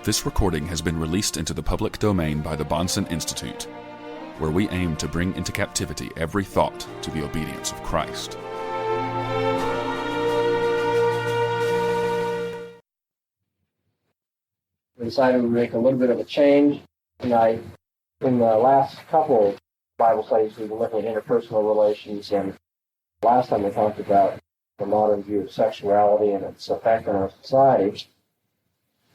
This recording has been released into the public domain by the Bahnsen Institute, where we aim to bring into captivity every thought to the obedience of Christ. We decided to make a little bit of a change tonight. In the last couple Bible studies, we've been looking at interpersonal relations, and last time we talked about the modern view of sexuality and its effect on our society.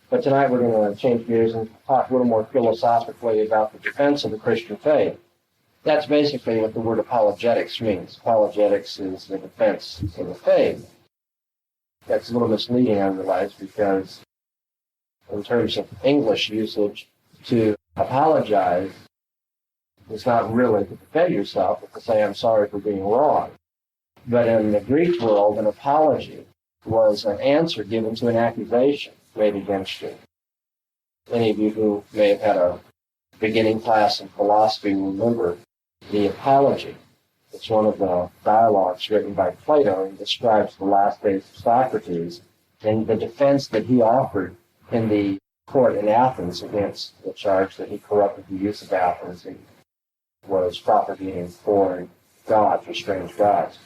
But tonight we're going to change gears and talk a little more philosophically about the defense of the Christian faith. That's basically what the word apologetics means. Apologetics is the defense of the faith. That's a little misleading, I realize, because in terms of English usage, to apologize is not really to defend yourself, but to say, I'm sorry for being wrong. But in the Greek world, an apology was an answer given to an accusation made against you. Any of you who may have had a beginning class in philosophy remember the Apology. It's one of the dialogues written by Plato and describes the last days of Socrates and the defense that he offered in the court in Athens against the charge that he corrupted the youth of Athens and was propagating foreign gods or strange gods.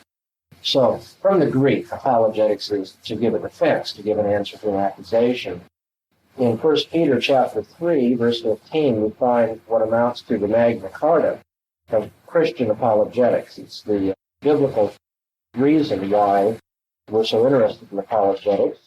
So, from the Greek, apologetics is to give a defense, to give an answer to an accusation. In 1 Peter chapter 3, verse 15, we find what amounts to the Magna Carta of Christian apologetics. It's the biblical reason why we're so interested in apologetics.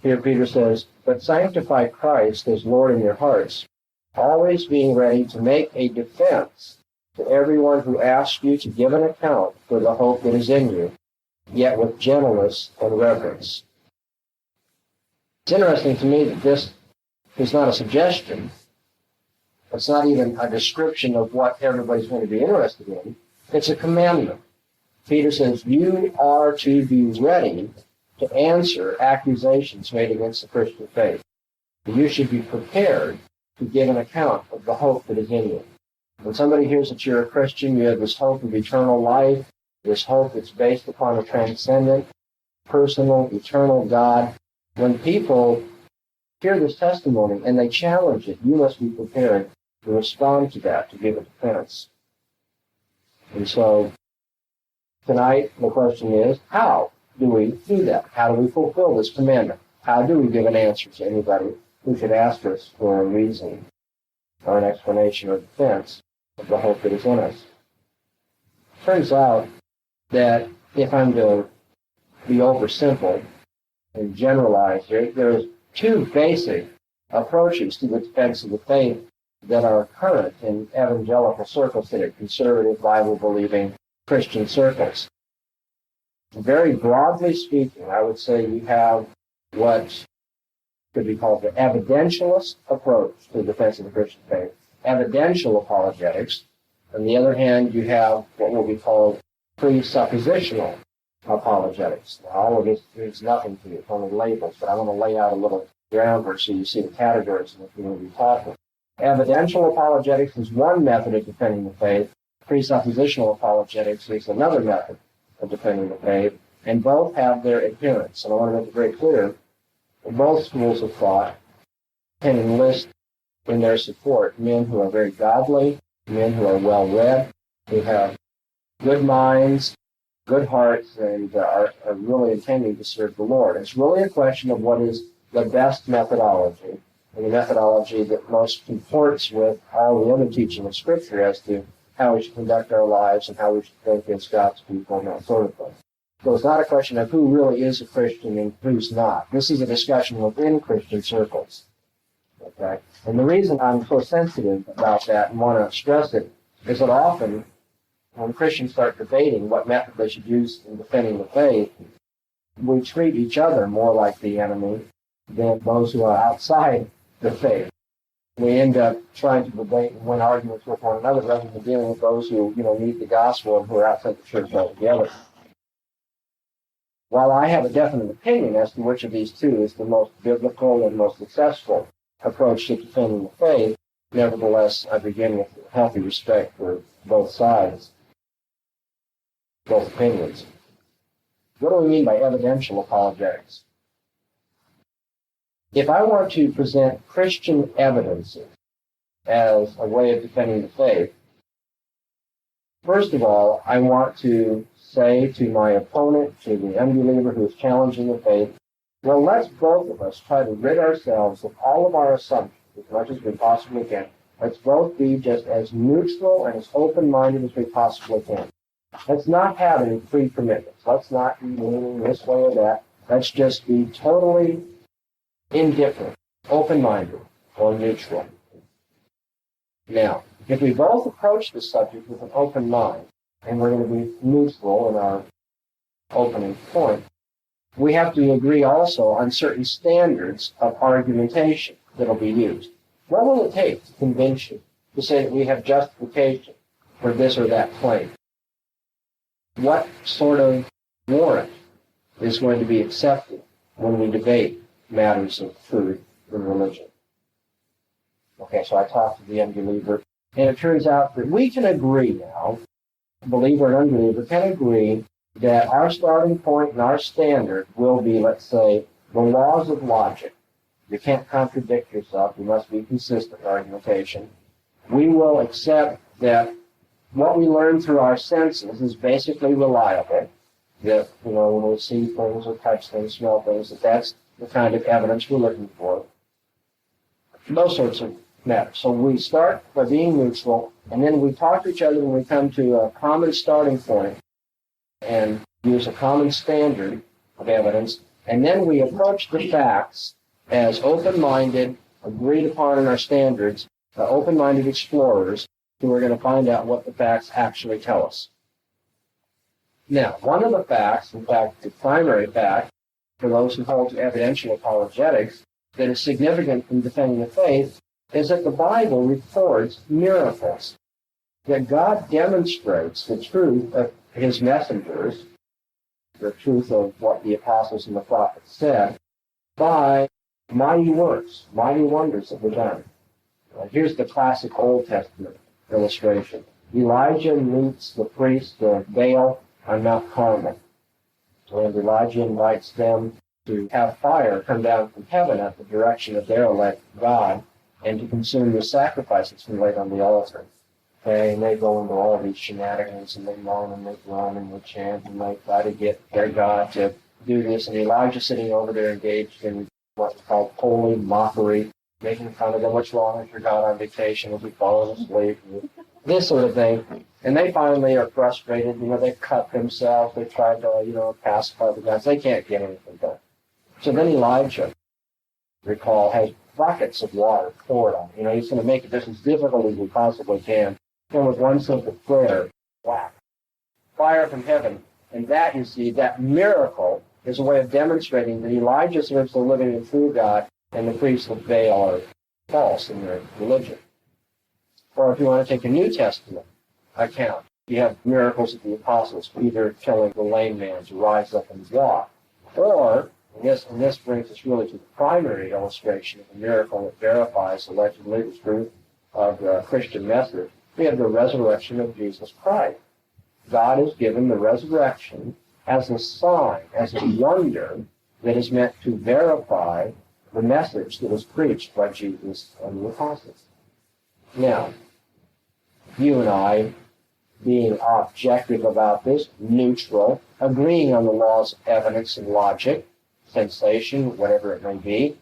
Here Peter says, "But sanctify Christ as Lord in your hearts, always being ready to make a defense to everyone who asks you to give an account for the hope that is in you, yet with gentleness and reverence." It's interesting to me that this is not a suggestion. It's not even a description of what everybody's going to be interested in. It's a commandment. Peter says, you are to be ready to answer accusations made against the Christian faith. You should be prepared to give an account of the hope that is in you. When somebody hears that you're a Christian, you have this hope of eternal life, this hope that's based upon a transcendent, personal, eternal God. When people hear this testimony and they challenge it, you must be prepared to respond to that, to give a defense. And so, tonight, the question is, how do we do that? How do we fulfill this commandment? How do we give an answer to anybody who should ask us for a reason or an explanation or defense of the hope that is in us? Turns out that if I'm to be over-simple and generalize here, there's two basic approaches to the defense of the faith that are current in evangelical circles, that are conservative, Bible-believing Christian circles. Very broadly speaking, I would say you have what could be called the evidentialist approach to the defense of the Christian faith, evidential apologetics. On the other hand, you have what will be called presuppositional apologetics. Now, all of this means nothing to you, it's only labels, but I want to lay out a little groundwork so you see the categories in which we're going to be talking. Evidential apologetics is one method of defending the faith. Presuppositional apologetics is another method of defending the faith, and both have their adherents. And I want to make it very clear that both schools of thought can enlist in their support men who are very godly, men who are well-read, who have good minds, good hearts, and are really intending to serve the Lord. It's really a question of what is the best methodology, and the methodology that most comports with all the other teaching of Scripture as to how we should conduct our lives and how we should think as God's people and that sort of thing. So it's not a question of who really is a Christian and who's not. This is a discussion within Christian circles. Okay? And the reason I'm so sensitive about that and want to stress it is that often when Christians start debating what method they should use in defending the faith, we treat each other more like the enemy than those who are outside the faith. We end up trying to debate and win arguments with one another rather than dealing with those who, need the gospel and who are outside the church altogether. While I have a definite opinion as to which of these two is the most biblical and most successful approach to defending the faith, nevertheless, I begin with healthy respect for both sides, both opinions. What do we mean by evidential apologetics? if I want to present Christian evidences as a way of defending the faith, first of all, I want to say to my opponent, to the unbeliever who is challenging the faith, well, let's both of us try to rid ourselves of all of our assumptions as much as we possibly can. Let's both be just as neutral and as open-minded as we possibly can. Let's not have any pre-commitments. Let's not be leaning this way or that. Let's just be totally indifferent, open-minded, or neutral. Now, if we both approach this subject with an open mind, and we're going to be neutral in our opening point, we have to agree also on certain standards of argumentation that will be used. What will it take to convince you to say that we have justification for this or that claim? What sort of warrant is going to be accepted when we debate matters of truth in religion? Okay, so I talked to the unbeliever, and it turns out that we can agree now, believer and unbeliever can agree that our starting point and our standard will be, let's say, the laws of logic. You can't contradict yourself. You must be consistent in argumentation. We will accept that what we learn through our senses is basically reliable. That, when we see things or touch things, smell things, that's the kind of evidence we're looking for. Those sorts of matters. So we start by being neutral, and then we talk to each other when we come to a common starting point and use a common standard of evidence, and then we approach the facts as open-minded, agreed upon in our standards, open-minded explorers who are going to find out what the facts actually tell us. Now, one of the facts, in fact, the primary fact, for those who hold to evidential apologetics, that is significant in defending the faith, is that the Bible records miracles, that God demonstrates the truth of his messengers, the truth of what the apostles and the prophets said, by mighty works, mighty wonders that were done. Here's the classic Old Testament illustration. Elijah meets the priest of Baal on Mount Carmel. And Elijah invites them to have fire come down from heaven at the direction of their elect God and to consume the sacrifices from laid on the altar. Okay, and they go into all these shenanigans, and they moan and they groan and they chant and they try to get their God to do this. And Elijah's sitting over there engaged in what's called holy mockery, making fun of them. What's wrong with your God on vacation? Is he falling asleep? This sort of thing. And they finally are frustrated. They've cut themselves. They tried to, pacify the guys. They can't get anything done. So then Elijah, recall, has buckets of water poured on him. He's going to make it just as difficult as he possibly can. And with one simple prayer, whack, fire from heaven. And that, you see, that miracle is a way of demonstrating that Elijah serves the living and true God, and the priests of Baal are false in their religion. Or if you want to take a New Testament account, you have miracles of the apostles, either telling the lame man to rise up and walk, or, and this brings us really to the primary illustration of a miracle that verifies allegedly the truth of the Christian message, we have the resurrection of Jesus Christ. God has given the resurrection as a sign, as a wonder that is meant to verify the message that was preached by Jesus and the apostles. Now, you and I, being objective about this, neutral, agreeing on the laws of evidence and logic, sensation, whatever it may be,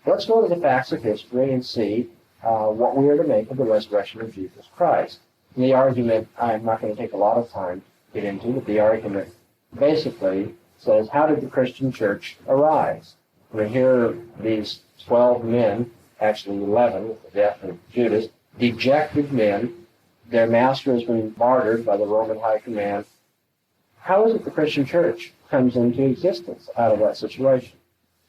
let's go to the facts of history and see what we are to make of the resurrection of Jesus Christ. And the argument, I'm not going to take a lot of time to get into, but the argument basically says, how did the Christian church arise? Here are these 12 men, actually 11 with the death of Judas, dejected men. Their master has been martyred by the Roman high command. How is it the Christian church comes into existence out of that situation?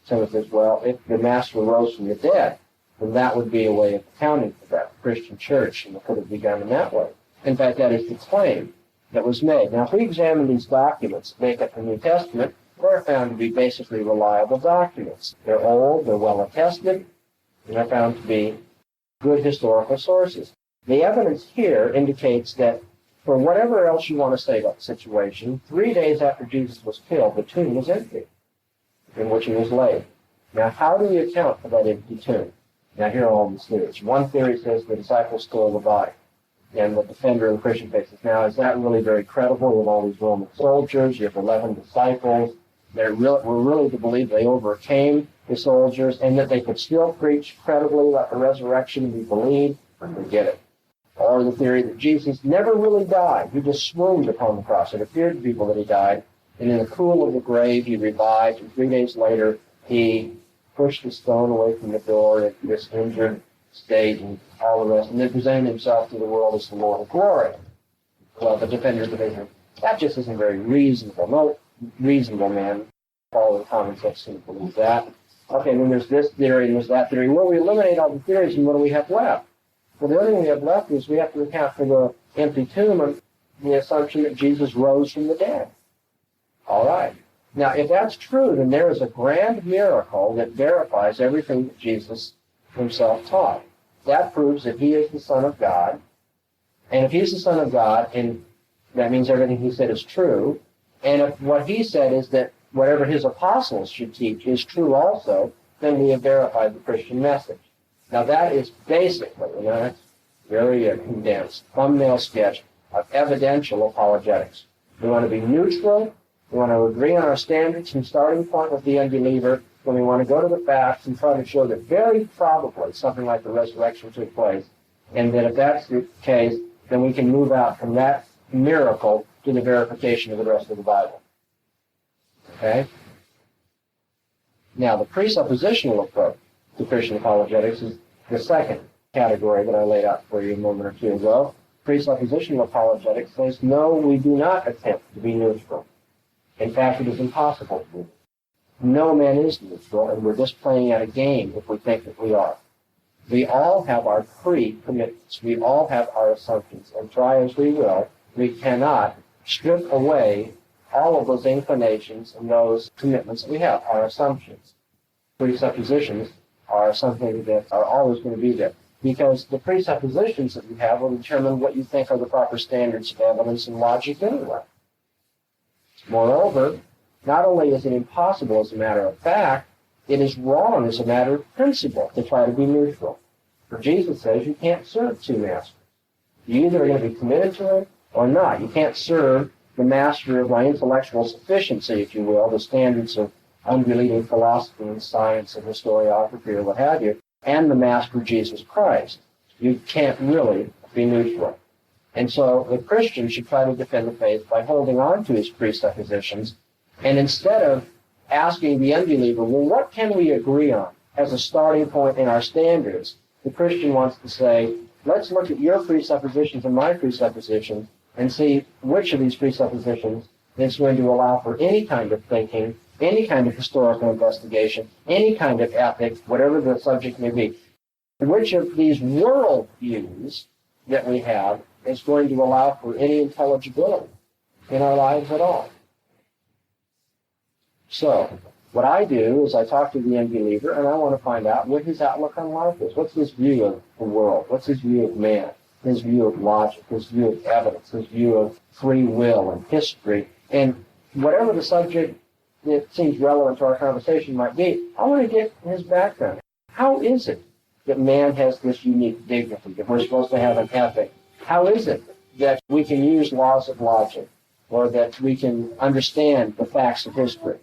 So it says, well, if the master rose from the dead, then that would be a way of accounting for that Christian church, and it could have begun in that way. In fact, that is the claim that was made. Now, if we examine these documents that make up the New Testament, they're found to be basically reliable documents. They're old, they're well attested, and they're found to be good historical sources. The evidence here indicates that for whatever else you want to say about the situation, 3 days after Jesus was killed, the tomb was empty in which he was laid. Now, how do we account for that empty tomb? Now, here are all these theories. One theory says the disciples stole the body, and the defender of the Christian faith says, now, is that really very credible with all these Roman soldiers? You have 11 disciples. We're really to believe they overcame the soldiers and that they could still preach credibly like the resurrection we believe? Forget it. Or the theory that Jesus never really died. He just swooned upon the cross. It appeared to people that he died, and in the cool of the grave he revived, and 3 days later he pushed the stone away from the door in this injured state and all the rest, and then presented himself to the world as the Lord of glory. Well, the defenders of Israel, that just isn't very reasonable. No reasonable man, follow the common sense to believe that. Okay, then there's this theory and there's that theory. Well, we eliminate all the theories, and what do we have left? Well, the only thing we have left is we have to account for the empty tomb and the assumption that Jesus rose from the dead. All right. Now, if that's true, then there is a grand miracle that verifies everything that Jesus himself taught. That proves that he is the Son of God. And if he's the Son of God, and that means everything he said is true, and if what he said is that whatever his apostles should teach is true also, then we have verified the Christian message. Now, that is basically, it's very condensed, thumbnail sketch of evidential apologetics. We want to be neutral. We want to agree on our standards and starting point with the unbeliever. When we want to go to the facts and try to show that very probably something like the resurrection took place, and that if that's the case, then we can move out from that miracle to the verification of the rest of the Bible. Okay? Now, the presuppositional approach to Christian apologetics is the second category that I laid out for you a moment or two ago. Presuppositional apologetics says, no, we do not attempt to be neutral. In fact, it is impossible to be. No man is neutral, and we're just playing at a game if we think that we are. We all have our pre-commitments. We all have our assumptions, and try as we will, we cannot strip away all of those inclinations and those commitments that we have, our assumptions. Presuppositions are something that are always going to be there, because the presuppositions that we have will determine what you think are the proper standards of evidence and logic anyway. Moreover, not only is it impossible as a matter of fact, it is wrong as a matter of principle to try to be neutral. For Jesus says you can't serve two masters. You either are going to be committed to him or not. You can't serve the master of my intellectual sufficiency, if you will, the standards of unbelieving philosophy and science and historiography or what have you, and the master Jesus Christ. You can't really be neutral. And so the Christian should try to defend the faith by holding on to his presuppositions, and instead of asking the unbeliever, well, what can we agree on as a starting point in our standards, the Christian wants to say, let's look at your presuppositions and my presuppositions and see which of these presuppositions is going to allow for any kind of thinking, any kind of historical investigation, any kind of ethics, whatever the subject may be. Which of these worldviews that we have is going to allow for any intelligibility in our lives at all. So, what I do is I talk to the unbeliever and I want to find out what his outlook on life is. What's his view of the world? What's his view of man? His view of logic? His view of evidence? His view of free will and history? And whatever the subject that seems relevant to our conversation might be, I want to get his background. How is it that man has this unique dignity, that we're supposed to have an ethic? How is it that we can use laws of logic, or that we can understand the facts of history?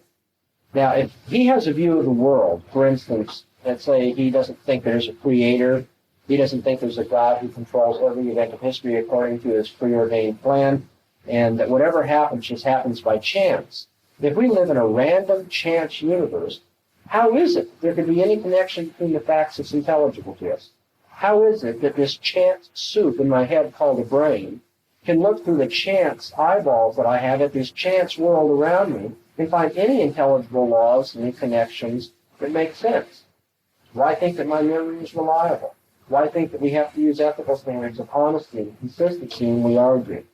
Now, if he has a view of the world, for instance, let's say he doesn't think there's a creator, he doesn't think there's a God who controls every event of history according to his preordained plan, and that whatever happens just happens by chance. If we live in a random chance universe, how is it that there could be any connection between the facts that's intelligible to us? How is it that this chance soup in my head called a brain can look through the chance eyeballs that I have at this chance world around me and find any intelligible laws and connections that make sense? Why think that my memory is reliable? Why think that we have to use ethical standards of honesty and consistency when we argue?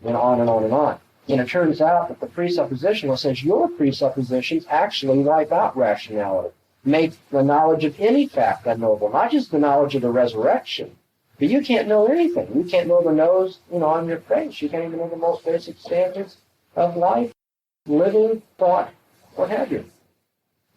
And on and on and on. And it turns out that the presuppositional says your presuppositions actually wipe out rationality, make the knowledge of any fact unknowable, not just the knowledge of the resurrection. But you can't know anything. You can't know the nose, on your face. You can't even know the most basic standards of life, living, thought, what have you.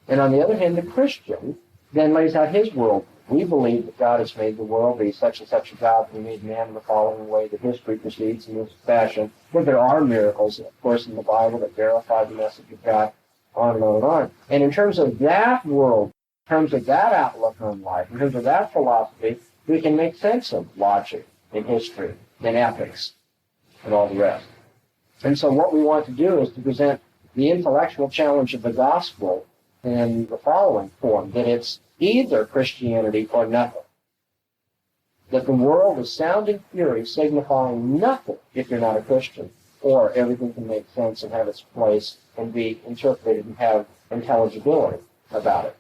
And on the other hand, the Christian then lays out his world. We believe that God has made the world, that he's such and such a God, that he made man in the following way, that history proceeds in this fashion. But there are miracles, of course, in the Bible that verify the message of God, on and on and on. And in terms of that world, in terms of that outlook on life, in terms of that philosophy, we can make sense of logic and history and ethics and all the rest. And so what we want to do is to present the intellectual challenge of the gospel in the following form, that it's either Christianity or nothing. That the world is sounding fury, signifying nothing if you're not a Christian, or everything can make sense and have its place and be interpreted and have intelligibility about it.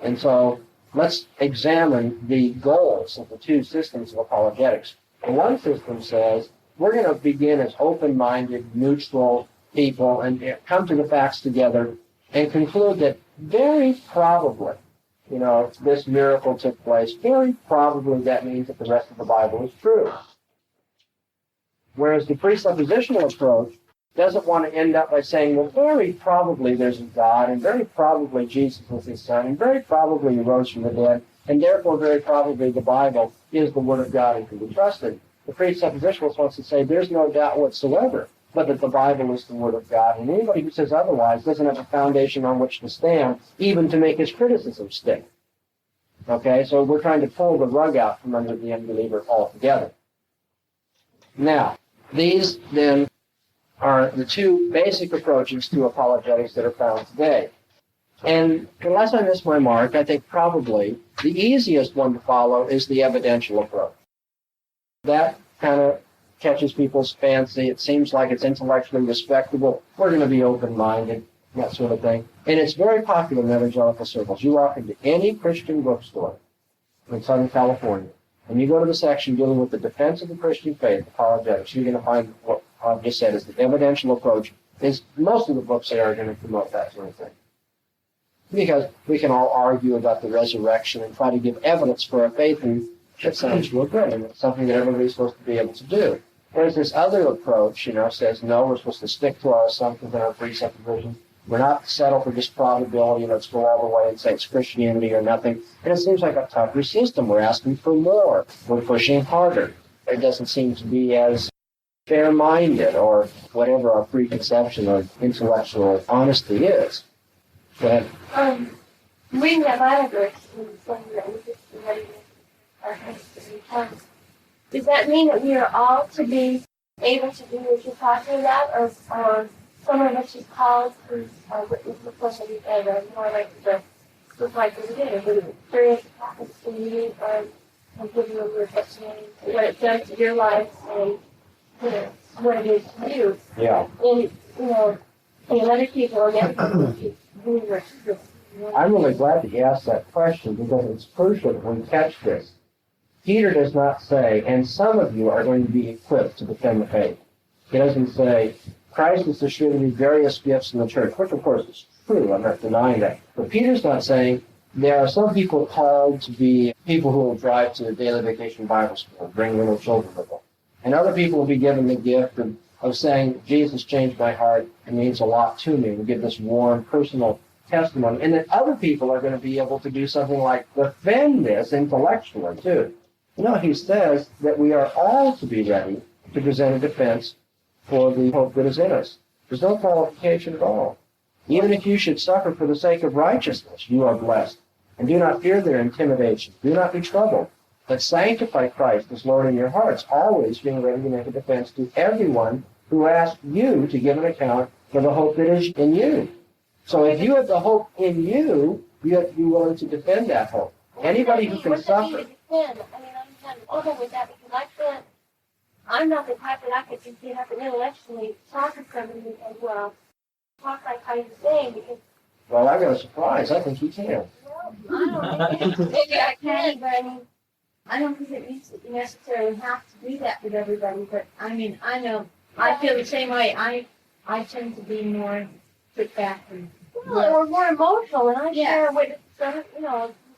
And so let's examine the goals of the two systems of apologetics. The one system says we're going to begin as open-minded, neutral people and come to the facts together and conclude that very probably, this miracle took place. Very probably that means that the rest of the Bible is true. Whereas the presuppositional approach doesn't want to end up by saying, well, very probably there's a God, and very probably Jesus was his son, and very probably he rose from the dead, and therefore very probably the Bible is the Word of God and can be trusted. The presuppositionalist wants to say there's no doubt whatsoever but that the Bible is the Word of God, and anybody who says otherwise doesn't have a foundation on which to stand, even to make his criticism stick. Okay, so we're trying to pull the rug out from under the unbeliever altogether. Now, these then are the two basic approaches to apologetics that are found today. And unless I miss my mark, I think probably the easiest one to follow is the evidential approach. That kind of catches people's fancy. It seems like it's intellectually respectable. We're going to be open-minded, that sort of thing. And it's very popular in evangelical circles. You walk into any Christian bookstore in Southern California, and you go to the section dealing with the defense of the Christian faith, apologetics, you're going to find what I've just said is the evidential approach. Most of the books there are going to promote that sort of thing. Because we can all argue about the resurrection and try to give evidence for our faith, and it sounds real good, and it's something that everybody's supposed to be able to do. Whereas this other approach, says, no, we're supposed to stick to our assumptions and our presuppositions. We're not settle for just probability, let's go all the way and say it's Christianity or nothing. And it seems like a tougher system. We're asking for more. We're pushing harder. It doesn't seem to be as fair-minded or whatever our preconception or intellectual honesty is. Go ahead. Reading that Bible verse and saying that we just be ready to our history comes. Does that mean that we are all to be able to do what you're talking about, or some of us is called who's witness the flesh of the dead, or more like the experience that happens to you, and give you a word testimony, what it does to your life, and what it is to you. Yeah. And other people, and everything. I'm really glad that you asked that question because it's crucial that we catch this. Peter does not say, and some of you are going to be equipped to defend the faith. He doesn't say, Christ has distributed various gifts in the church, which of course is true, I'm not denying that. But Peter's not saying, there are some people called to be people who will drive to the daily vacation Bible school, bring little children with them. And other people will be given the gift of saying, Jesus changed my heart, it means a lot to me, and give this warm, personal testimony. And then other people are going to be able to do something like defend this intellectually, too. He says that we are all to be ready to present a defense for the hope that is in us. There's no qualification at all. Even if you should suffer for the sake of righteousness, you are blessed. And do not fear their intimidation. Do not be troubled. But sanctify Christ as Lord in your hearts, always being ready to make a defense to everyone who asks you to give an account for the hope that is in you. So if you have the hope in you, you have to be willing to defend that hope. Anybody who can suffer. I'm kind of open with that because I'm not the type that I could just get up and intellectually talk to somebody and, talk like how you're saying because... Well, I got a surprise. I think you can. Well, I don't think maybe I can, but I don't think it means that you necessarily have to do that with everybody, but I know, I feel the same way. I tend to be more put back and... Or more emotional, and I share what, Christ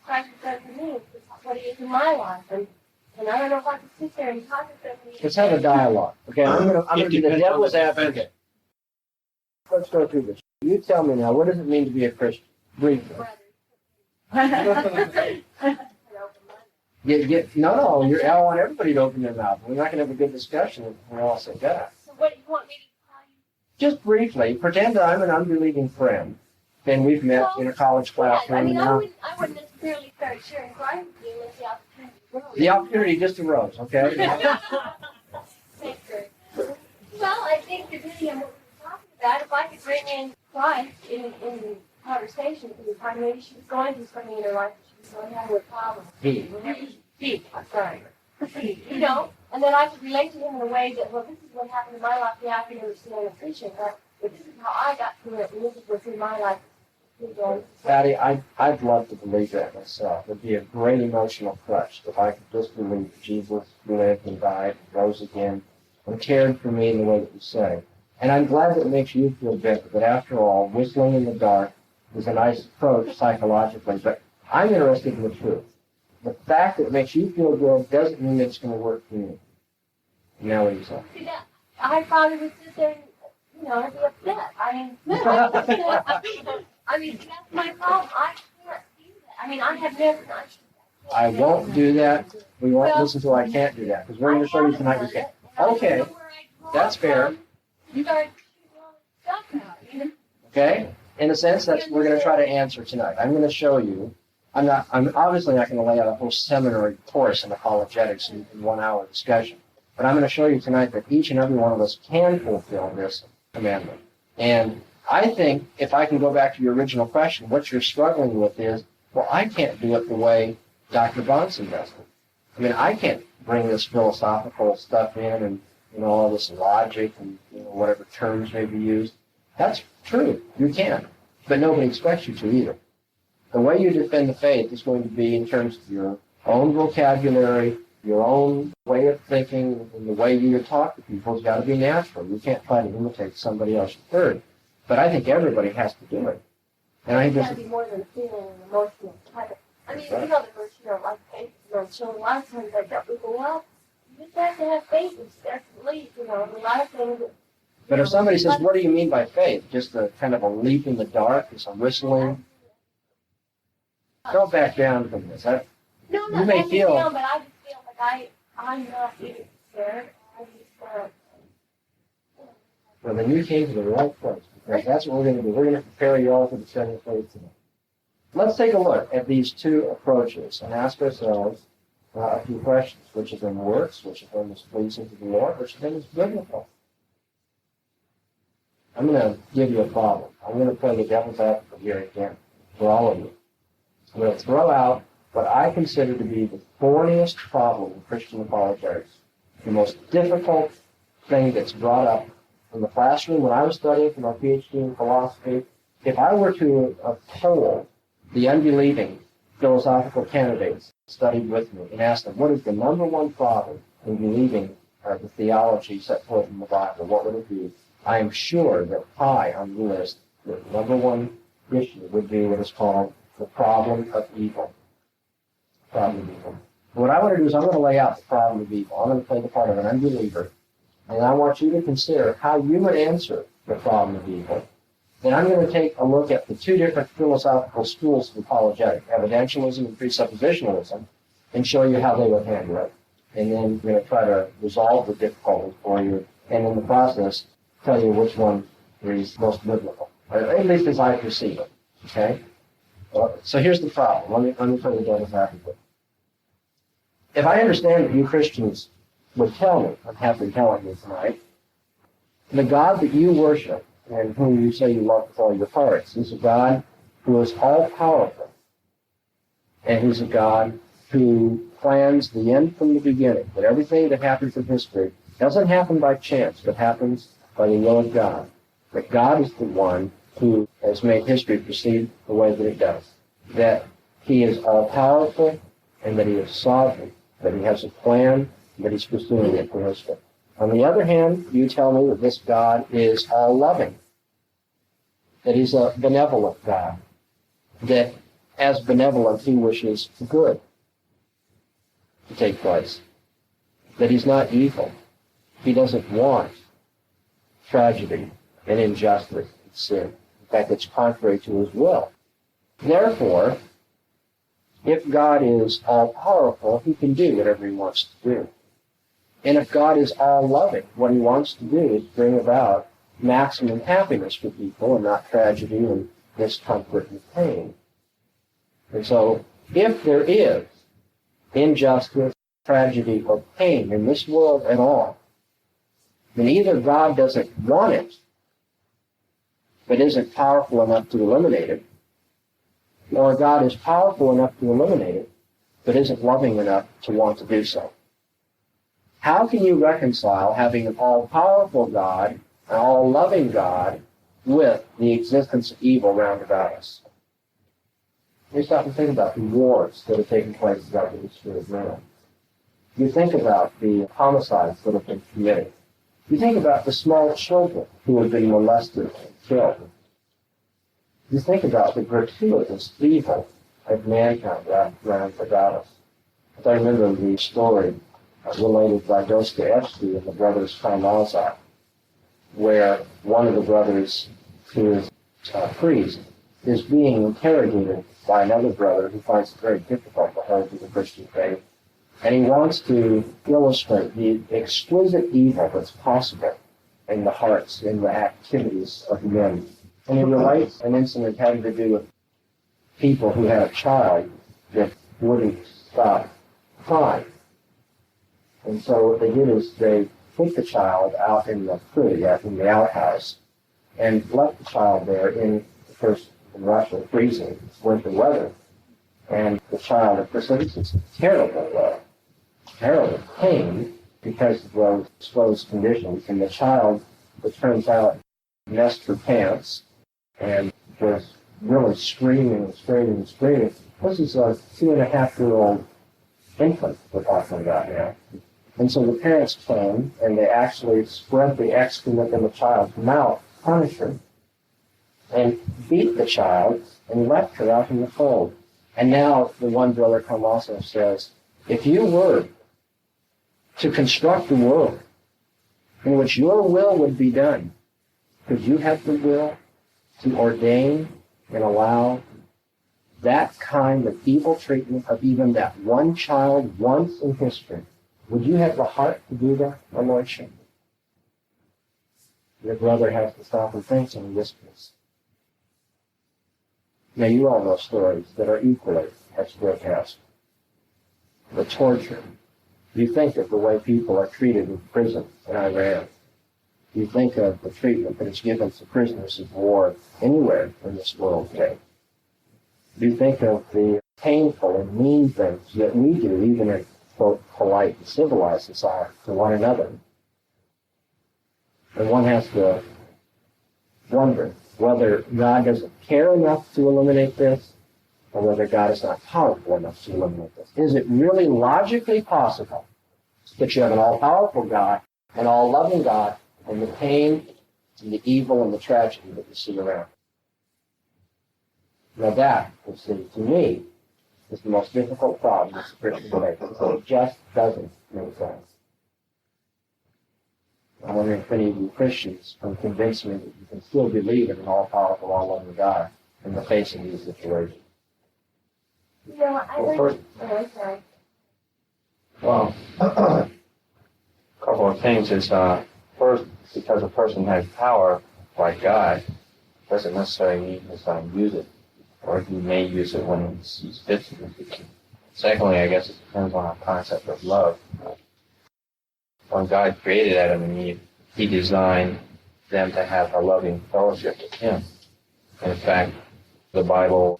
has done for me, what he is in my life, and I don't know if I can sit there and talk to somebody. Let's have a dialogue. Okay, I'm going to be the devil's advocate. Let's go through this. You tell me now, what does it mean to be a Christian? briefly. Brothers. No, I want everybody to open their mouth. We're not going to have a good discussion if we all say that. So what do you want me to tell you? Just briefly, pretend that I'm an unbelieving friend, and we've met in a college classroom. Yeah, I wouldn't necessarily start sharing Christ with you unless the opportunity arose. The opportunity just arose, okay? Thanks, Greg. Well, I think depending on what we're talking about, if I could bring in Christ in the conversation, because I maybe she was going through something in her life, she was going to have a problem. I'm sorry. And then I could relate to him in a way that, well, this is what happened in my life. Yeah, I can understand and appreciate that, but this is how I got through it, and this is what's in my life. Patty, I'd love to believe that myself. It would be a great emotional crutch if I could just believe that Jesus lived and died and rose again and cared for me in the way that you say. And I'm glad that it makes you feel better, but after all, whistling in the dark is a nice approach psychologically, but I'm interested in the truth. The fact that it makes you feel good doesn't mean it's going to work for you. Now what do you say? See, I probably would sit there and, I'd be upset. That's my problem. I can't do that. I have never done that. I won't do that. We won't listen to I can't do that, because we're going to show you tonight you can't. Okay, that's fair. You start shooting all this stuff out, Okay? In a sense, that's what we're going to try to answer tonight. I'm going to show you. I'm obviously not going to lay out a whole seminary course in apologetics in 1 hour discussion. But I'm going to show you tonight that each and every one of us can fulfill this commandment. And I think if I can go back to your original question, what you're struggling with is, well, I can't do it the way Dr. Bahnsen does it. I can't bring this philosophical stuff in and, all this logic and, whatever terms may be used. That's true. You can. But nobody expects you to either. The way you defend the faith is going to be in terms of your own vocabulary, your own way of thinking, and the way you talk to people has got to be natural. You can't try to imitate somebody else's third. But I think everybody has to do it. And I think it's got to be more than a feeling and emotional type of. The verse, like faith is no children. A lot of times I tell people, well, you just have to have faith and that's belief, a lot of things. But if somebody says, what do you mean by faith? Just a kind of a leap in the dark, or some whistling? Don't back down from this. No, I'm not backing down, but I just feel like I'm not even scared. Well, then you came to the right place, because that's what we're going to do. We're going to prepare you all for the study of faith tonight. Let's take a look at these two approaches and ask ourselves a few questions. Which of them works? Which of them is pleasing to the Lord? Which of them is biblical? I'm going to give you a problem. I'm going to play the devil's advocate here again for all of you. I'm going to throw out what I consider to be the thorniest problem in Christian apologetics, the most difficult thing that's brought up in the classroom when I was studying for my PhD in philosophy. If I were to poll the unbelieving philosophical candidates studied with me and ask them, what is the number one problem in believing the theology set forth in the Bible, what would it be? I am sure that high on the list, the number one issue would be what is called the problem of evil. Problem of evil. What I want to do is I'm going to lay out the problem of evil. I'm going to play the part of an unbeliever, and I want you to consider how you would answer the problem of evil. Then I'm going to take a look at the two different philosophical schools of apologetics, evidentialism and presuppositionalism, and show you how they would handle it. And then we're going to try to resolve the difficulties for you, and in the process, tell you which one is most biblical, or at least as I perceive it. Okay? So here's the problem. Let me play the devil's advocate. If I understand that you Christians would tell me, I'm happy telling you tonight, the God that you worship and whom you say you love with all your hearts is a God who is all-powerful, and he's a God who plans the end from the beginning, that everything that happens in history doesn't happen by chance, but happens by the will of God. That God is the one who has made history proceed the way that it does. That he is all-powerful, and that he is sovereign, that he has a plan, that he's pursuing it for history. On the other hand, you tell me that this God is all-loving, that he's a benevolent God, that as benevolent he wishes good to take place, that he's not evil. He doesn't want tragedy and injustice and sin. In fact, it's contrary to his will Therefore, if God is all-powerful, he can do whatever he wants to do. And if God is all-loving, what he wants to do is bring about maximum happiness for people and not tragedy and discomfort and pain. And so, if there is injustice, tragedy, or pain in this world at all, then either God doesn't want it, but isn't powerful enough to eliminate it, or God is powerful enough to eliminate it, but isn't loving enough to want to do so. How can you reconcile having an all-powerful God, an all-loving God, with the existence of evil round about us? You stop and think about the wars that have taken place throughout the history of man. You think about the homicides that have been committed. You think about the small children who have been molested and killed. You think about the gratuitous evil of mankind round about us. I remember the story related by Dostoevsky and the brothers Karamazov, where one of the brothers, who is a priest, is being interrogated by another brother who finds it very difficult to hold to the Christian faith. And he wants to illustrate the exquisite evil that's possible in the hearts, in the activities of men. And he relates an incident having to do with people who had a child that wouldn't stop crying. And so what they did is they put the child out in the food, in the outhouse, and left the child there in Russia, freezing winter weather. And the child, of course, it's terrible pain because of those exposed conditions. And the child, it turns out, messed her pants and was really screaming. This is a 2.5-year-old infant we're talking about now. And so the parents came and they actually spread the excrement in the child's mouth, punished her, and beat the child and left her out in the cold. And now the one brother Karamazov says, if you were to construct a world in which your will would be done, could you have the will to ordain and allow that kind of evil treatment of even that one child once in history? Would you have the heart to do that, my lordship? Your brother has to stop and think and whispers. Now, you all know stories that are equally as grotesque. The torture. You think of the way people are treated in prison in Iran. You think of the treatment that is given to prisoners of war anywhere in this world today. You think of the painful and mean things that we do, even in quote, polite and civilized society, to one another. And one has to wonder whether God doesn't care enough to eliminate this, or whether God is not powerful enough to eliminate this. Is it really logically possible that you have an all-powerful God, an all-loving God, and the pain and the evil and the tragedy that you see around? Now that, you see, to me, is the most difficult problem with Christian faith. So it just doesn't make sense. I wonder if any of you Christians can convince me that you can still believe in an all-powerful, all-loving God in the face of these situations. Well, a couple of things is, first, because a person has power like God, doesn't necessarily mean he's going to use it, or he may use it when he sees fit to use it. Secondly, I guess it depends on our concept of love. When God created Adam and Eve, he designed them to have a loving fellowship with him. And in fact, the Bible,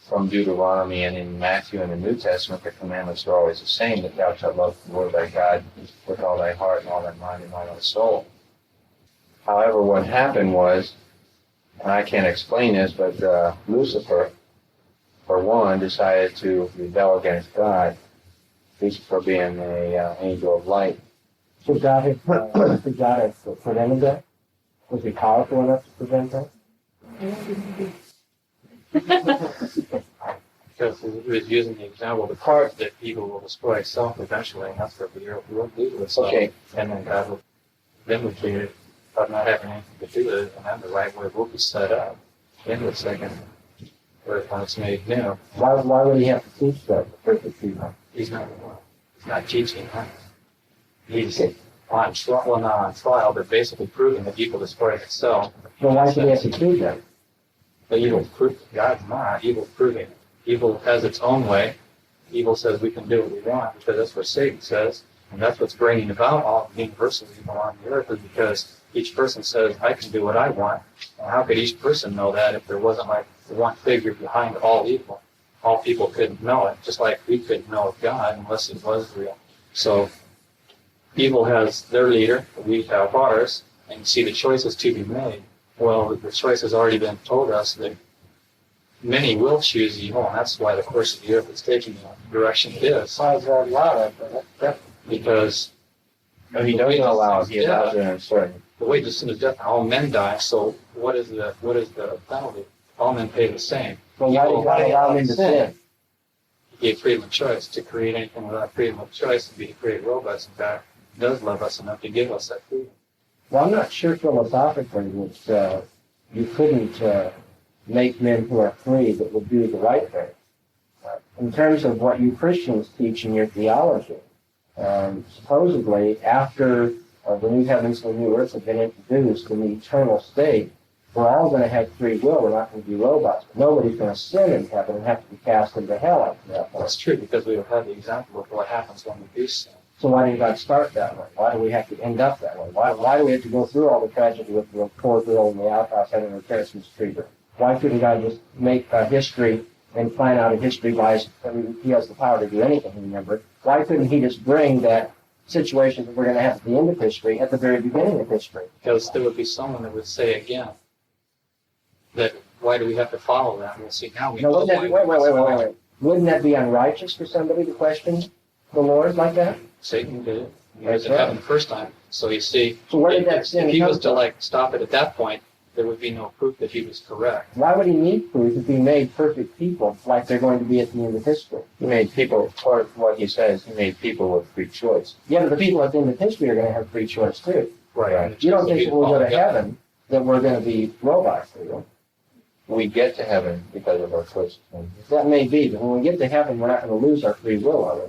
from Deuteronomy and in Matthew and the New Testament, the commandments are always the same, that thou shalt love the Lord thy God with all thy heart and all thy mind and all thy soul. However, what happened was, and I can't explain this, but Lucifer, for one, decided to rebel against God, Lucifer being an angel of light. Should God have prevented that? Was he powerful enough to prevent that? Because he was using the example of the part that evil will destroy itself eventually, and that's what we will do with itself. Okay. And then God will vindicate it by not having anything to do with it, and then the right way will be set up in the second when it's made new. Why would he have to teach that? The perfect people. He's not teaching. Huh? He's on trial, well, not on trial, but basically proving that evil destroys itself. Well, why should he have to prove that? The evil proof God's not. Evil proving. Evil has its own way. Evil says we can do what we want because that's what Satan says, and that's what's bringing about all universal evil on the earth. Is because each person says I can do what I want. And how could each person know that if there wasn't like one figure behind all evil? All people couldn't know it, just like we couldn't know of God unless it was real. So evil has their leader, we have ours, and see the choices to be made. Well, the choice has already been told us that many will choose evil, and that's why the course of the earth is taking the direction it is. Why is that allowed? Because He doesn't allow it. He allows it in a certain. the wages of sin is death, and all men die. So what is the penalty? All men pay the same. Well, why did God allow him to sin? He gave freedom of choice. To create anything without freedom of choice would be to create robots. In fact, He does love us enough to give us that freedom. Well, I'm not sure philosophically that you couldn't make men who are free that would do the right thing. In terms of what you Christians teach in your theology, supposedly after the new heavens and the new earth have been introduced in the eternal state, we're all going to have free will. We're not going to be robots. But nobody's going to sin in heaven and have to be cast into hell after that point. That's true, because we have had the example of what happens when we do sin. So why didn't God start that way? Why do we have to end up that way? Why do we have to go through all the tragedy with the poor girl in the outhouse having her parents mistreated? Why couldn't God just make history and plan out a history wise? I mean, He has the power to do anything, remember. Why couldn't He just bring that situation that we're going to have at the end of history at the very beginning of history? Because there would be someone that would say again that why do we have to follow that? We'll see now. We know Wait. Wouldn't that be unrighteous for somebody to question the Lord like that? Satan did it. He was in heaven the first time. So you see, So where did that sin if he come was to from? stop it at that point, there would be no proof that he was correct. Why would He need proof if He made perfect people like they're going to be at the end of history? He made people, part of what He says, He made people with free choice. Yeah, but the people at the end of history are going to have free choice too. Right. You don't think that when we go to heaven that we're going to be robots, do you? We get to heaven because of our choices. That may be, but when we get to heaven, we're not going to lose our free will, are we?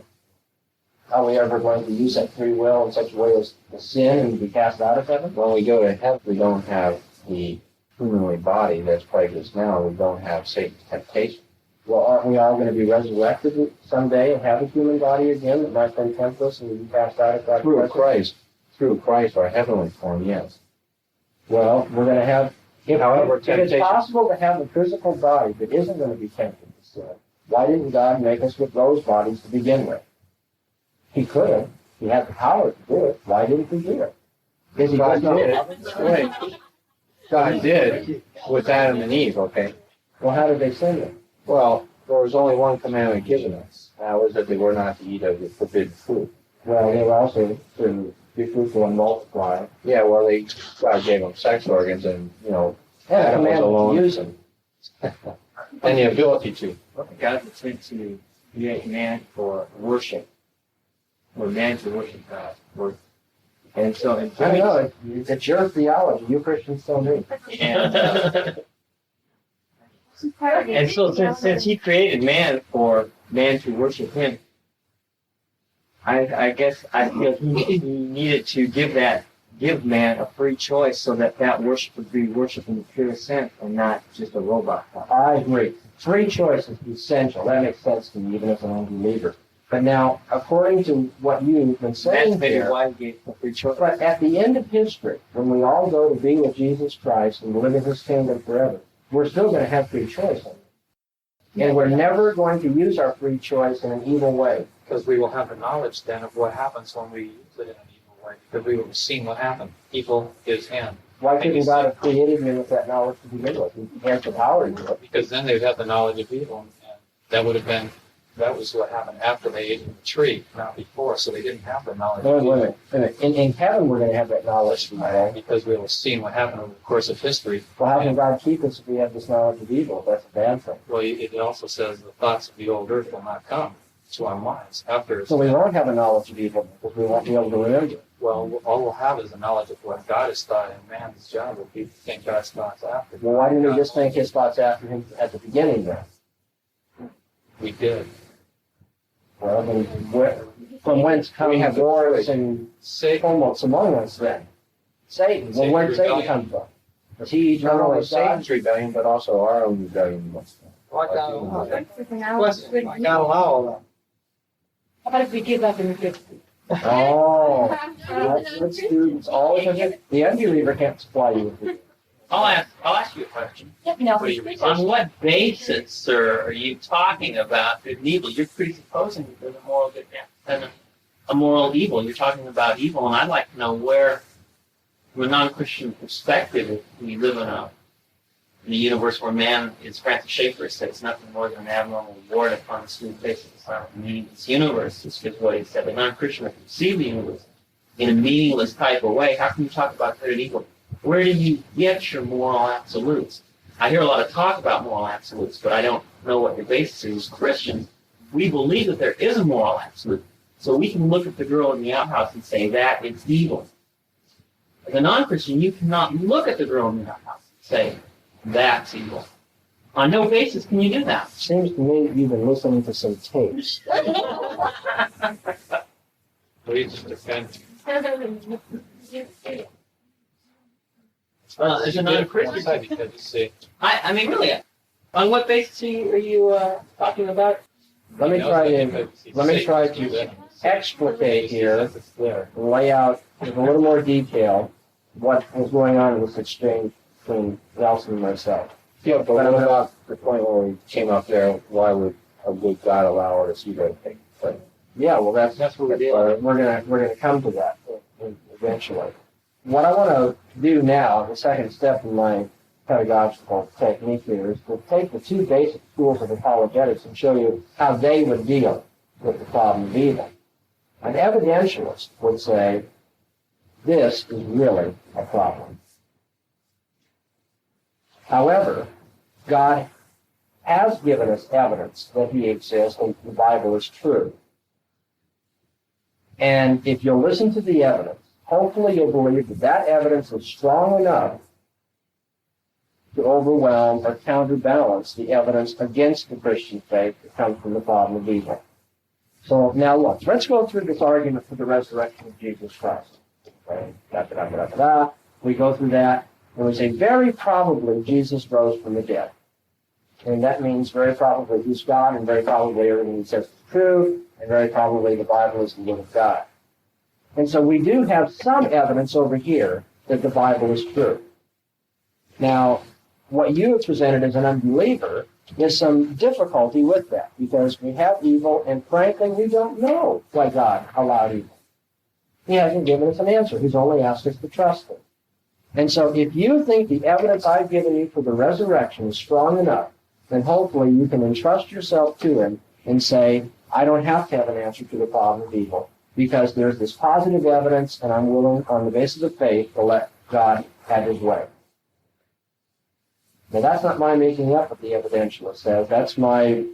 Are we ever going to use that free will in such a way as to sin and be cast out of heaven? When we go to heaven, we don't have the humanly body that's plagued us now. We don't have Satan's temptation. Well, aren't we all going to be resurrected someday and have a human body again that might then tempt us and we be cast out of God's presence? Through Christ, our heavenly form, yes. Well, we're going to have, However, if it's possible to have a physical body that isn't going to be tempted to sin, why didn't God make us with those bodies to begin with? He could have. He had the power to do it. Why didn't He do it? Because He God does did not. it. Right. God did with Adam and Eve, okay? Well, how did they sin then? Well, there was only one commandment given us. That was that they were not to eat of the forbidden fruit. Well, they were also to be fruitful and multiply. Yeah, well, God gave them sex organs and, And a Adam was command alone. to use them. And the ability to. God intended to create man for worship, for man to worship God. And so, in I know, it's your theology. You Christians don't do. and so since He created man for man to worship Him, I guess I feel he needed to give man a free choice so that worship would be worship in the purest sense and not just a robot. I agree. Free choice is essential. That makes sense to me, even as an unbeliever. But now, according to what you've been saying That's maybe here, why He gave a free choice. but at the end of history, when we all go to be with Jesus Christ and live in His kingdom forever, we're still going to have free choice. And we're never going to use our free choice in an evil way. Because we will have the knowledge then of what happens when we use it in an evil way. Because we will have seen what happened. Evil is in. Why couldn't God have created me with that knowledge to begin with? He has the power to do it. Because then they'd have the knowledge of evil. And that was what happened after they ate from the tree, not before. So they didn't have the knowledge of evil. Wait a minute. In heaven, we're going to have that knowledge. Because we will have seen what happened over the course of history. Well, how can God keep us if we have this knowledge of evil? That's a bad thing. Well, it also says the thoughts of the old earth will not come to our minds after. So we won't have a knowledge of evil because we won't be able to remember. Well, all we'll have is a knowledge of what God has thought, and man's job will be to think God's thoughts after. Well, why didn't we just think his thoughts after him at the beginning then? We did. Well, then from whence come wars and tumults among us then? Satan. Well, where did Satan come from? Was he Not eternal only as God? Satan's rebellion, but also our own rebellion. Why God Oh, allow that? that's an hour. Why God allow all that? How about if we give up and we give? Oh, let's do. It's always the unbeliever can't supply you with it. I'll ask you a question. No. On what basis, sir, are you talking about good and evil? You're presupposing that there's a moral good and a moral evil. You're talking about evil, and I'd like to know where, from a non-Christian perspective, if we live in a universe where man, as Francis Schaeffer said, it's nothing more than an abnormal ward upon the smooth face of the silent meaningless universe. This is what he said. The non-Christian can see the universe in a meaningless type of way. How can you talk about good and evil? Where do you get your moral absolutes? I hear a lot of talk about moral absolutes, but I don't know what your basis is. As Christians, we believe that there is a moral absolute. So we can look at the girl in the outhouse and say that it's evil. As a non-Christian, you cannot look at the girl in the outhouse and say that's evil. On no basis can you do that. Seems to me that you've been listening to some tapes. We just defend. As a non-Christian, Because you see, I mean, really, on what basis are you talking about? Let me try to explicate here, lay out with a little more detail what was going on in this exchange between Nelson and myself. Yeah, but what about the point where we came up there, why would a good God allow our ego to take place? Yeah, well, that's what we're doing. We're gonna come to that eventually. What I want to do now, the second step in my pedagogical technique here, is to take the two basic schools of apologetics and show you how they would deal with the problem of evil. An evidentialist would say, this is really a problem. However, God has given us evidence that he exists and the Bible is true. And if you'll listen to the evidence, hopefully you'll believe that that evidence is strong enough to overwhelm or counterbalance the evidence against the Christian faith that comes from the problem of evil. So now look, let's go through this argument for the resurrection of Jesus Christ. Okay? We go through that, and we say very probably Jesus rose from the dead. And that means very probably he's God, and very probably everything he says is true, and very probably the Bible is the Word of God. And so we do have some evidence over here that the Bible is true. Now, what you have presented as an unbeliever is some difficulty with that, because we have evil, and frankly, we don't know why God allowed evil. He hasn't given us an answer. He's only asked us to trust him. And so if you think the evidence I've given you for the resurrection is strong enough, then hopefully you can entrust yourself to him and say, I don't have to have an answer to the problem of evil, because there's this positive evidence, and I'm willing, on the basis of faith, to let God have his way. Now, that's not my making up what the evidentialist says. That's my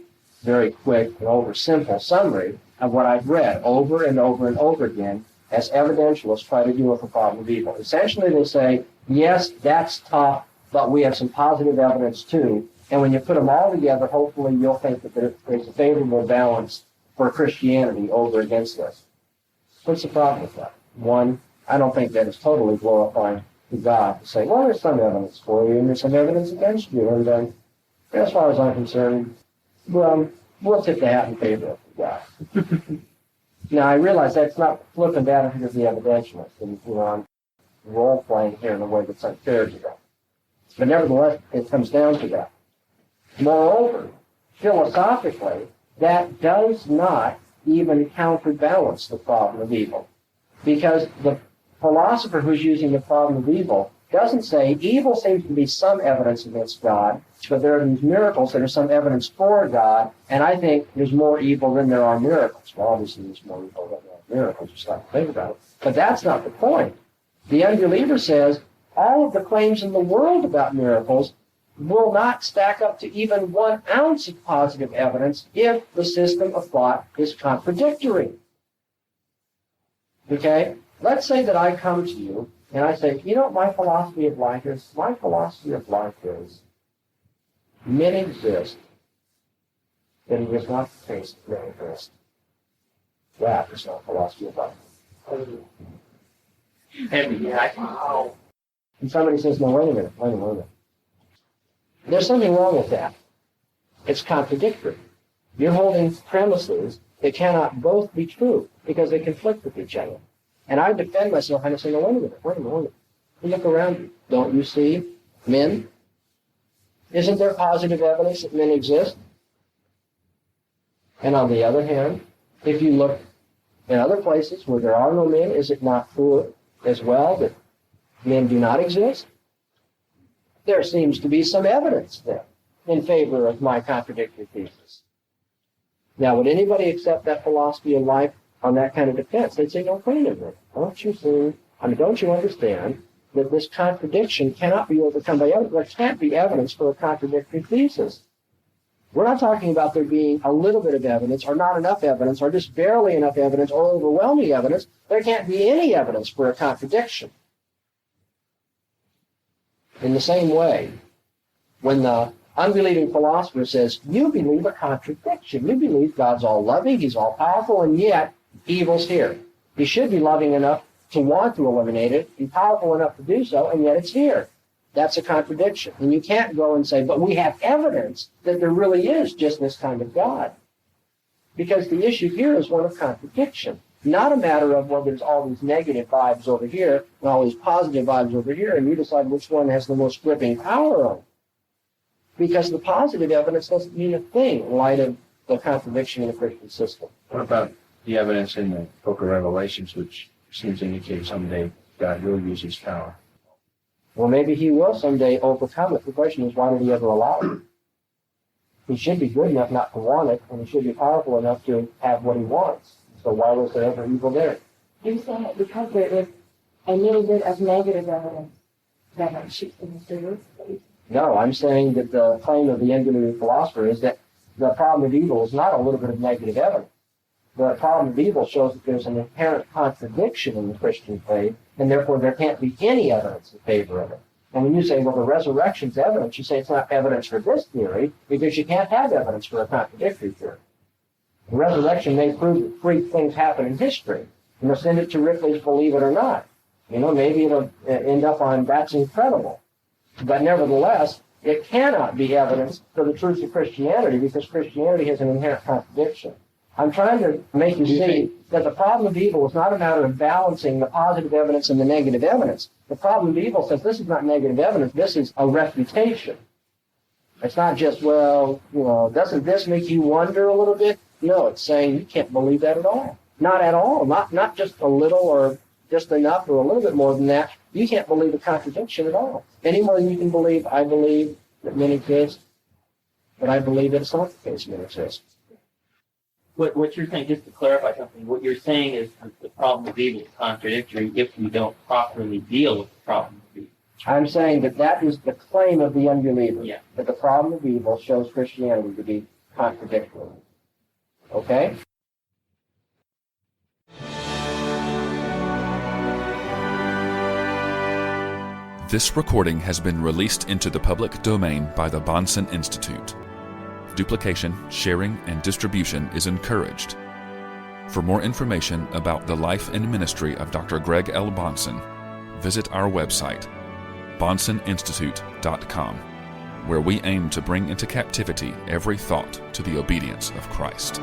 very quick and oversimple summary of what I've read over and over and over again as evidentialists try to deal with the problem of evil. Essentially, they say, yes, that's tough, but we have some positive evidence too. And when you put them all together, hopefully you'll think that there's a favorable balance for Christianity over against this. What's the problem with that? One, I don't think that it's totally glorifying to God to say, well, there's some evidence for you, and there's some evidence against you. And as far as I'm concerned, well, we'll tip the hat in favor of God. Now, I realize that's not flipping that into the evidentialist, and I'm role-playing here in a way that's unfair to them. But nevertheless, it comes down to that. Moreover, philosophically, that does not even counterbalance the problem of evil. Because the philosopher who's using the problem of evil doesn't say evil seems to be some evidence against God, but there are these miracles that are some evidence for God, and I think there's more evil than there are miracles. Well, obviously there's more evil than there are miracles, just like to think about it. But that's not the point. The unbeliever says all of the claims in the world about miracles will not stack up to even 1 ounce of positive evidence if the system of thought is contradictory. Okay? Let's say that I come to you and I say, you know what my philosophy of life is? My philosophy of life is men exist, then it is not the case that men exist. That is not philosophy of life. Wow. And somebody says, no, wait a minute. There's something wrong with that. It's contradictory. You're holding premises that cannot both be true because they conflict with each other. And I defend myself and I say, no, wait a minute. You look around you. Don't you see men? Isn't there positive evidence that men exist? And on the other hand, if you look in other places where there are no men, is it not true as well that men do not exist? There seems to be some evidence then in favor of my contradictory thesis. Now, would anybody accept that philosophy of life on that kind of defense? They'd say, no, wait a minute. Don't you understand that this contradiction cannot be overcome by evidence? There can't be evidence for a contradictory thesis. We're not talking about there being a little bit of evidence or not enough evidence or just barely enough evidence or overwhelming evidence. There can't be any evidence for a contradiction. In the same way, when the unbelieving philosopher says, you believe a contradiction. You believe God's all loving, he's all powerful, and yet evil's here. He should be loving enough to want to eliminate it, be powerful enough to do so, and yet it's here. That's a contradiction. And you can't go and say, but we have evidence that there really is just this kind of God. Because the issue here is one of contradiction. Not a matter of, well, there's all these negative vibes over here and all these positive vibes over here, and you decide which one has the most gripping power on it. Because the positive evidence doesn't mean a thing in light of the contradiction in the Christian system. What about the evidence in the book of Revelations, which seems to indicate someday God will use his power? Well, maybe he will someday overcome it. The question is, why did he ever allow it? He should be good enough not to want it, and he should be powerful enough to have what he wants. So why was there ever evil there? You're saying it because there is a little bit of negative evidence that shoots in the truth. No, I'm saying that the claim of the unbelieving philosopher is that the problem of evil is not a little bit of negative evidence. The problem of evil shows that there's an inherent contradiction in the Christian faith, and therefore there can't be any evidence in favor of it. And when you say, well, the resurrection's evidence, you say it's not evidence for this theory, because you can't have evidence for a contradictory theory. The resurrection may prove that freak things happen in history. You must send it to Ripley's Believe It or Not. You know, maybe it'll end up on That's Incredible. But nevertheless, it cannot be evidence for the truth of Christianity, because Christianity has an inherent contradiction. I'm trying to make you see that the problem of evil is not a matter of balancing the positive evidence and the negative evidence. The problem of evil says this is not negative evidence, this is a refutation. It's not just, well, you know, doesn't this make you wonder a little bit? No, it's saying you can't believe that at all. Not at all. Not just a little or just enough or a little bit more than that. You can't believe a contradiction at all. Any more than you can believe, I believe that men exist, but I believe that it's not the case men exist. What you're saying, just to clarify something, what you're saying is that the problem of evil is contradictory if we don't properly deal with the problem of evil. I'm saying that that is the claim of the unbeliever, Yeah. that the problem of evil shows Christianity to be contradictory. Okay? This recording has been released into the public domain by the Bahnsen Institute. Duplication, sharing, and distribution is encouraged. For more information about the life and ministry of Dr. Greg L. Bahnsen, visit our website, bahnseninstitute.com, where we aim to bring into captivity every thought to the obedience of Christ.